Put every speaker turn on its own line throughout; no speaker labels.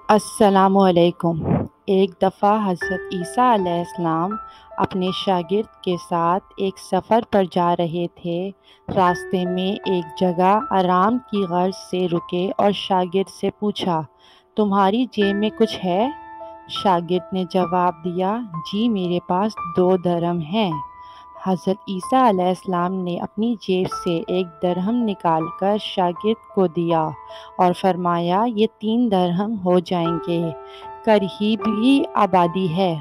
السلام علیکم۔ ایک دفعہ حضرت عیسیٰ علیہ السلام اپنے شاگرد کے ساتھ ایک سفر پر جا رہے تھے۔ راستے میں ایک جگہ آرام کی غرض سے رکے اور شاگرد سے پوچھا، تمہاری جیب میں کچھ ہے؟ شاگرد نے جواب دیا، جی میرے پاس 2 درہم ہیں۔ حضرت عیسیٰ علیہ السلام نے اپنی جیب سے 1 درہم نکال کر شاگرد کو دیا اور فرمایا، یہ 3 درہم ہو جائیں گے، قریبی آبادی ہے،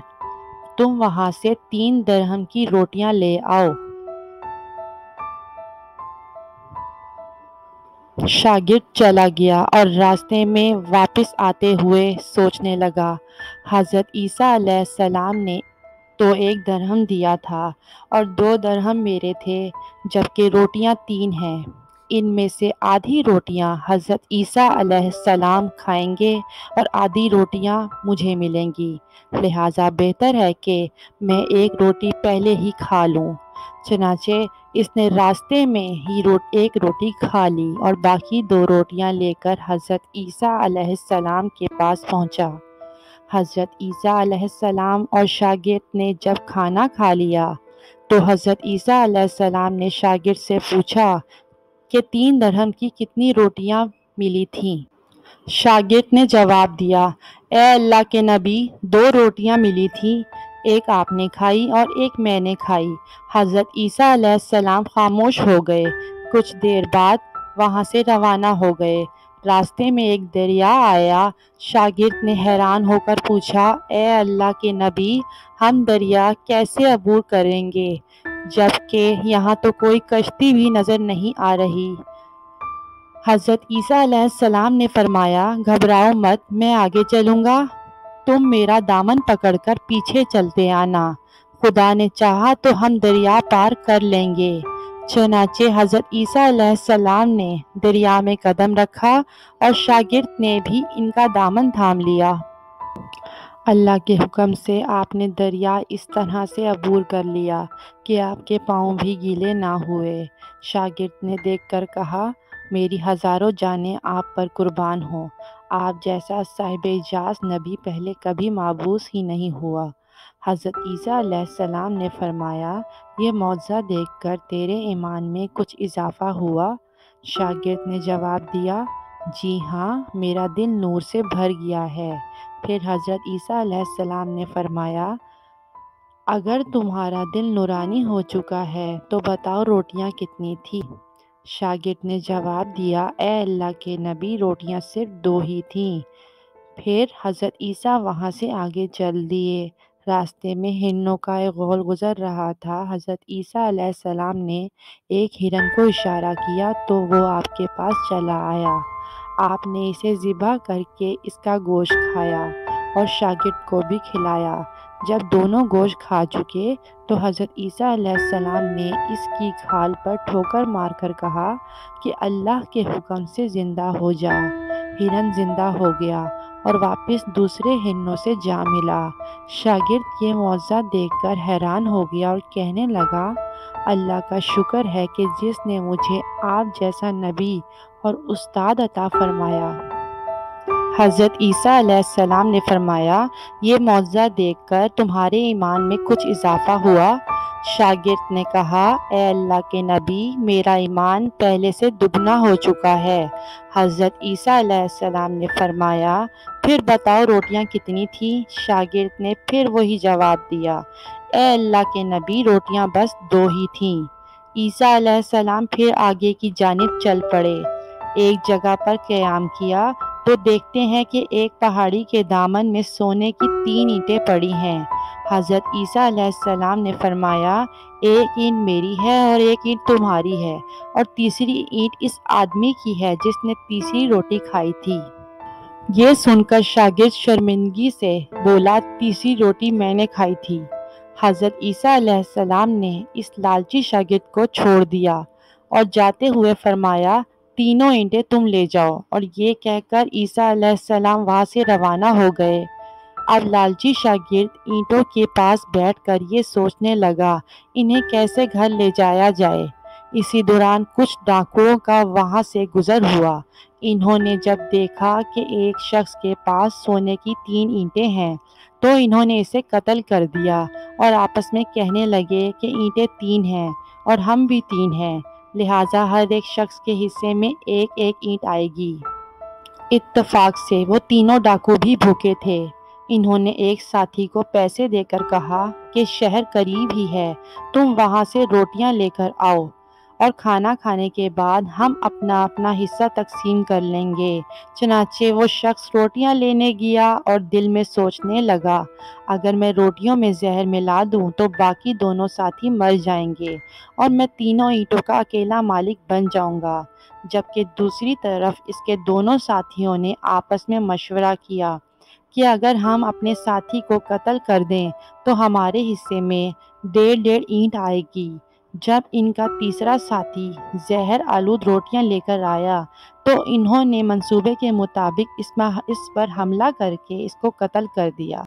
تم وہاں سے 3 درہم کی روٹیاں لے آؤ۔ شاگرد چلا گیا اور راستے میں واپس آتے ہوئے سوچنے لگا، حضرت عیسیٰ علیہ السلام نے تو 1 درہم دیا تھا اور 2 درہم میرے تھے، جبکہ روٹیاں 3 ہیں۔ ان میں سے آدھی روٹیاں حضرت عیسیٰ علیہ السلام کھائیں گے اور آدھی روٹیاں مجھے ملیں گی، لہٰذا بہتر ہے کہ میں 1 روٹی پہلے ہی کھا لوں۔ چنانچہ اس نے راستے میں ہی 1 روٹی کھا لی اور باقی 2 روٹیاں لے کر حضرت عیسیٰ علیہ السلام کے پاس پہنچا۔ حضرت عیسیٰ علیہ السلام اور شاگرد نے جب کھانا کھا لیا تو حضرت عیسیٰ علیہ السلام نے شاگرد سے پوچھا کہ 3 درہم کی کتنی روٹیاں ملی تھیں؟ شاگرد نے جواب دیا، اے اللہ کے نبی، 2 روٹیاں ملی تھیں، 1 آپ نے کھائی اور 1 میں نے کھائی۔ حضرت عیسیٰ علیہ السلام خاموش ہو گئے۔ کچھ دیر بعد وہاں سے روانہ ہو گئے۔ راستے میں ایک دریا آیا۔ شاگرد نے حیران ہو کر پوچھا، اے اللہ کے نبی، ہم دریا کیسے عبور کریں گے جبکہ یہاں تو کوئی کشتی بھی نظر نہیں آ رہی؟ حضرت عیسیٰ علیہ السلام نے فرمایا، گھبراؤ مت، میں آگے چلوں گا، تم میرا دامن پکڑ کر پیچھے چلتے آنا، خدا نے چاہا تو ہم دریا پار کر لیں گے۔ چنانچہ حضرت عیسیٰ علیہ السلام نے دریا میں قدم رکھا اور شاگرد نے بھی ان کا دامن تھام لیا۔ اللہ کے حکم سے آپ نے دریا اس طرح سے عبور کر لیا کہ آپ کے پاؤں بھی گیلے نہ ہوئے۔ شاگرد نے دیکھ کر کہا، میری ہزاروں جانیں آپ پر قربان ہوں، آپ جیسا صاحب اعجاز نبی پہلے کبھی مبعوث ہی نہیں ہوا۔ حضرت عیسیٰ علیہ السلام نے فرمایا، یہ معجزہ دیکھ کر تیرے ایمان میں کچھ اضافہ ہوا؟ شاگرد نے جواب دیا، جی ہاں، میرا دل نور سے بھر گیا ہے۔ پھر حضرت عیسیٰ علیہ السلام نے فرمایا، اگر تمہارا دل نورانی ہو چکا ہے تو بتاؤ روٹیاں کتنی تھیں؟ شاگرد نے جواب دیا، اے اللہ کے نبی، روٹیاں صرف 2 ہی تھیں۔ پھر حضرت عیسیٰ وہاں سے آگے چل دیے۔ راستے میں ہرنوں کا ایک غول گزر رہا تھا۔ حضرت عیسیٰ علیہ السلام نے ایک ہرن کو اشارہ کیا تو وہ آپ کے پاس چلا آیا۔ آپ نے اسے ذبح کر کے اس کا گوشت کھایا اور شاگرد کو بھی کھلایا۔ جب دونوں گوشت کھا چکے تو حضرت عیسیٰ علیہ السلام نے اس کی کھال پر ٹھوکر مار کر کہا کہ اللہ کے حکم سے زندہ ہو جا۔ ہرن زندہ ہو گیا اور واپس دوسرے ہرنوں سے جا ملا۔ شاگرد یہ معجزہ دیکھ کر حیران ہو گیا اور کہنے لگا، اللہ کا شکر ہے کہ جس نے مجھے آپ جیسا نبی اور استاد عطا فرمایا۔ حضرت عیسیٰ علیہ السلام نے فرمایا، یہ معجزہ دیکھ کر تمہارے ایمان میں کچھ اضافہ ہوا؟ شاگرد نے کہا، اے اللہ کے نبی، میرا ایمان پہلے سے دگنا ہو چکا ہے۔ حضرت عیسیٰ علیہ السلام نے فرمایا، پھر بتاؤ روٹیاں کتنی تھیں؟ شاگرد نے پھر وہی جواب دیا، اے اللہ کے نبی، روٹیاں بس 2 ہی تھیں۔ عیسیٰ علیہ السلام پھر آگے کی جانب چل پڑے۔ ایک جگہ پر قیام کیا تو دیکھتے ہیں کہ ایک پہاڑی کے دامن میں سونے کی 3 اینٹیں پڑی ہیں۔ حضرت عیسیٰ علیہ السلام نے فرمایا، ایک اینٹ میری ہے اور ایک اینٹ تمہاری ہے اور تیسری اینٹ اس آدمی کی ہے جس نے تیسری روٹی کھائی تھی۔ یہ سن کر شاگرد شرمندگی سے بولا، تیسری روٹی میں نے کھائی تھی۔ حضرت عیسیٰ علیہ السلام نے اس لالچی شاگرد کو چھوڑ دیا اور جاتے ہوئے فرمایا، 3 اینٹیں تم لے جاؤ، اور یہ کہہ کر عیسیٰ علیہ السلام وہاں سے روانہ ہو گئے۔ اب لالچی شاگرد اینٹوں کے پاس بیٹھ کر یہ سوچنے لگا، انہیں کیسے گھر لے جایا جائے۔ اسی دوران کچھ ڈاکوؤں کا وہاں سے گزر ہوا۔ انہوں نے جب دیکھا کہ ایک شخص کے پاس سونے کی 3 اینٹیں ہیں تو انہوں نے اسے قتل کر دیا اور آپس میں کہنے لگے کہ اینٹیں 3 ہیں اور ہم بھی 3 ہیں، لہٰذا ہر ایک شخص کے حصے میں ایک ایک اینٹ آئے گی۔ اتفاق سے وہ تینوں ڈاکو بھی بھوکے تھے۔ انہوں نے ایک ساتھی کو پیسے دے کر کہا کہ شہر قریب ہی ہے، تم وہاں سے روٹیاں لے کر آؤ اور کھانا کھانے کے بعد ہم اپنا اپنا حصہ تقسیم کر لیں گے۔ چنانچہ وہ شخص روٹیاں لینے گیا اور دل میں سوچنے لگا، اگر میں روٹیوں میں زہر ملا دوں تو باقی دونوں ساتھی مر جائیں گے اور میں تینوں اینٹوں کا اکیلا مالک بن جاؤں گا۔ جبکہ دوسری طرف اس کے دونوں ساتھیوں نے آپس میں مشورہ کیا کہ اگر ہم اپنے ساتھی کو قتل کر دیں تو ہمارے حصے میں 1.5 اینٹ آئے گی۔ جب ان کا تیسرا ساتھی زہر آلود روٹیاں لے کر آیا تو انہوں نے منصوبے کے مطابق اس پر حملہ کر کے اس کو قتل کر دیا۔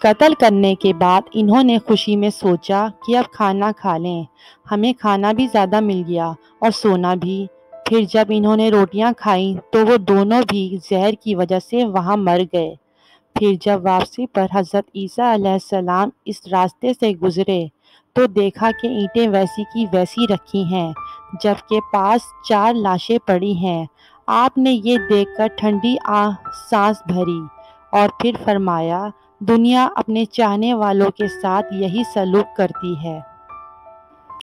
قتل کرنے کے بعد انہوں نے خوشی میں سوچا کہ اب کھانا کھا لیں، ہمیں کھانا بھی زیادہ مل گیا اور سونا بھی۔ پھر جب انہوں نے روٹیاں کھائیں تو وہ دونوں بھی زہر کی وجہ سے وہاں مر گئے۔ پھر جب واپسی پر حضرت عیسیٰ علیہ السلام اس راستے سے گزرے تو دیکھا کہ اینٹیں ویسی کی ویسی رکھی ہیں جبکہ پاس 4 لاشیں پڑی ہیں۔ آپ نے یہ دیکھ کر ٹھنڈی سانس بھری اور پھر فرمایا، دنیا اپنے چاہنے والوں کے ساتھ یہی سلوک کرتی ہے۔